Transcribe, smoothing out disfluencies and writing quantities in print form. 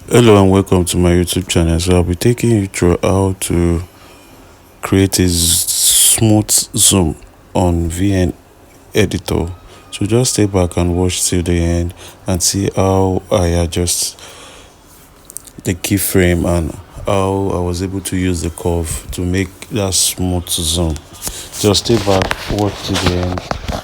Hello and welcome to my YouTube channel. So I'll be taking you through how to create a smooth zoom on VN editor. So just stay back and watch till the end and see how I adjust the keyframe and how I was able to use the curve to make that smooth zoom. Just stay back, watch till the end